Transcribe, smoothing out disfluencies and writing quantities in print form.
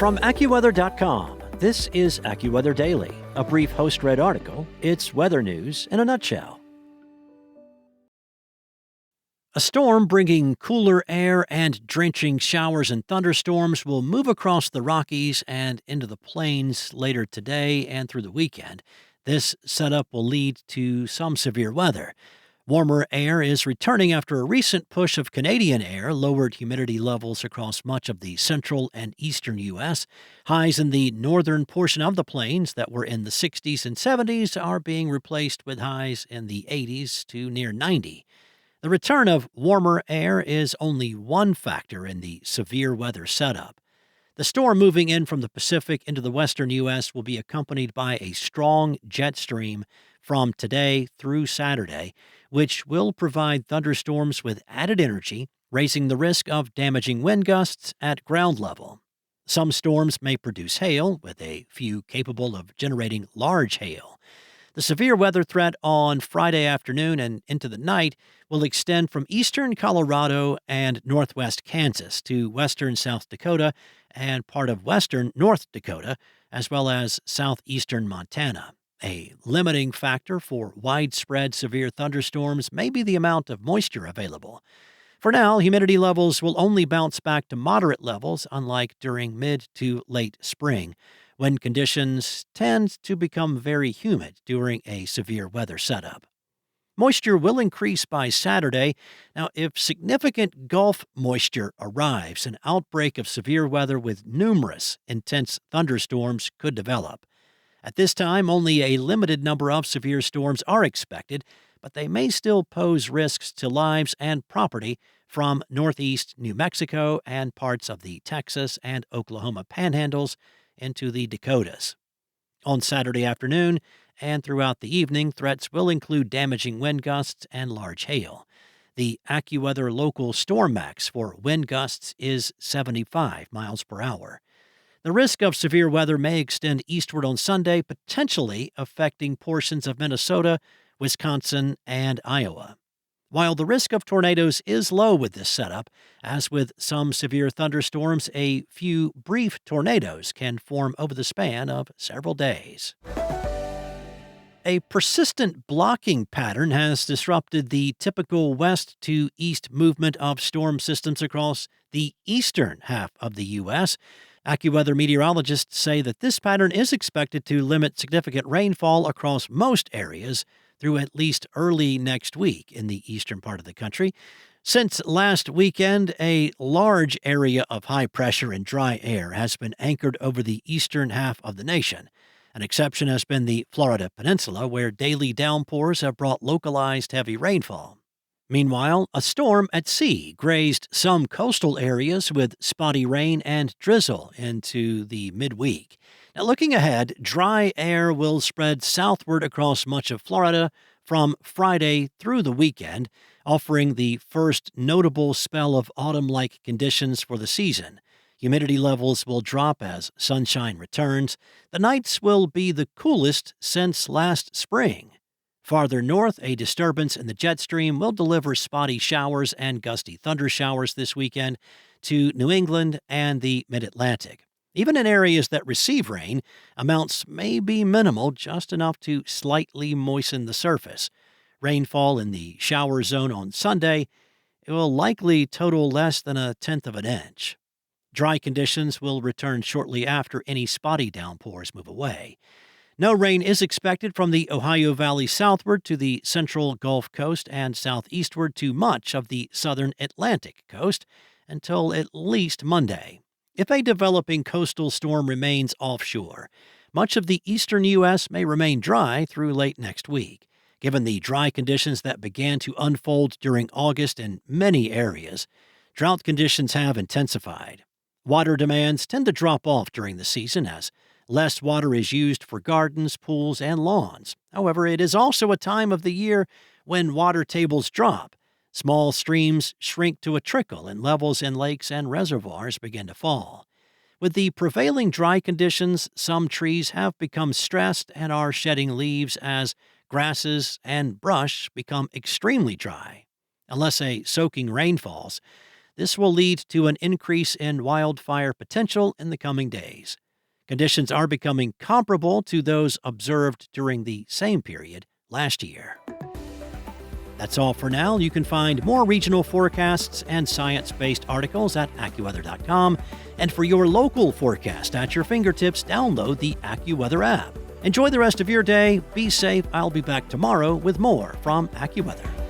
From AccuWeather.com, this is AccuWeather Daily, a brief host-read article. It's weather news in a nutshell. A storm bringing cooler air and drenching showers and thunderstorms will move across the Rockies and into the plains later today and through the weekend. This setup will lead to some severe weather. Warmer air is returning after a recent push of Canadian air lowered humidity levels across much of the central and eastern U.S. Highs in the northern portion of the plains that were in the 60s and 70s are being replaced with highs in the 80s to near 90. The return of warmer air is only one factor in the severe weather setup. The storm moving in from the Pacific into the western U.S. will be accompanied by a strong jet stream from today through Saturday, which will provide thunderstorms with added energy, raising the risk of damaging wind gusts at ground level. Some storms may produce hail, with a few capable of generating large hail. The severe weather threat on Friday afternoon and into the night will extend from eastern Colorado and northwest Kansas to western South Dakota and part of western North Dakota, as well as southeastern Montana. A limiting factor for widespread severe thunderstorms may be the amount of moisture available. For now, humidity levels will only bounce back to moderate levels, unlike during mid to late spring, when conditions tend to become very humid during a severe weather setup. Moisture will increase by Saturday. Now, if significant Gulf moisture arrives, an outbreak of severe weather with numerous intense thunderstorms could develop. At this time, only a limited number of severe storms are expected, but they may still pose risks to lives and property from northeast New Mexico and parts of the Texas and Oklahoma panhandles into the Dakotas. On Saturday afternoon and throughout the evening, threats will include damaging wind gusts and large hail. The AccuWeather local storm max for wind gusts is 75 miles per hour. The risk of severe weather may extend eastward on Sunday, potentially affecting portions of Minnesota, Wisconsin, and Iowa. While the risk of tornadoes is low with this setup, as with some severe thunderstorms, a few brief tornadoes can form over the span of several days. A persistent blocking pattern has disrupted the typical west to east movement of storm systems across the eastern half of the U.S. AccuWeather meteorologists say that this pattern is expected to limit significant rainfall across most areas through at least early next week in the eastern part of the country. Since last weekend, a large area of high pressure and dry air has been anchored over the eastern half of the nation. An exception has been the Florida Peninsula, where daily downpours have brought localized heavy rainfall. Meanwhile, a storm at sea grazed some coastal areas with spotty rain and drizzle into the midweek. Now, looking ahead, dry air will spread southward across much of Florida from Friday through the weekend, offering the first notable spell of autumn-like conditions for the season. Humidity levels will drop as sunshine returns. The nights will be the coolest since last spring. Farther north, a disturbance in the jet stream will deliver spotty showers and gusty thunder showers this weekend to New England and the mid-Atlantic. Even in areas that receive rain, amounts may be minimal, just enough to slightly moisten the surface. Rainfall in the shower zone on Sunday will likely total less than 1/10 of an inch. Dry conditions will return shortly after any spotty downpours move away. No rain is expected from the Ohio Valley southward to the central Gulf Coast and southeastward to much of the southern Atlantic coast until at least Monday. If a developing coastal storm remains offshore, much of the eastern U.S. may remain dry through late next week. Given the dry conditions that began to unfold during August in many areas, drought conditions have intensified. Water demands tend to drop off during the season as less water is used for gardens, pools, and lawns. However, it is also a time of the year when water tables drop. Small streams shrink to a trickle, and levels in lakes and reservoirs begin to fall. With the prevailing dry conditions, some trees have become stressed and are shedding leaves as grasses and brush become extremely dry. Unless a soaking rain falls, This will lead to an increase in wildfire potential in the coming days. Conditions are becoming comparable to those observed during the same period last year. That's all for now. You can find more regional forecasts and science-based articles at AccuWeather.com. And for your local forecast at your fingertips, download the AccuWeather app. Enjoy the rest of your day. Be safe. I'll be back tomorrow with more from AccuWeather.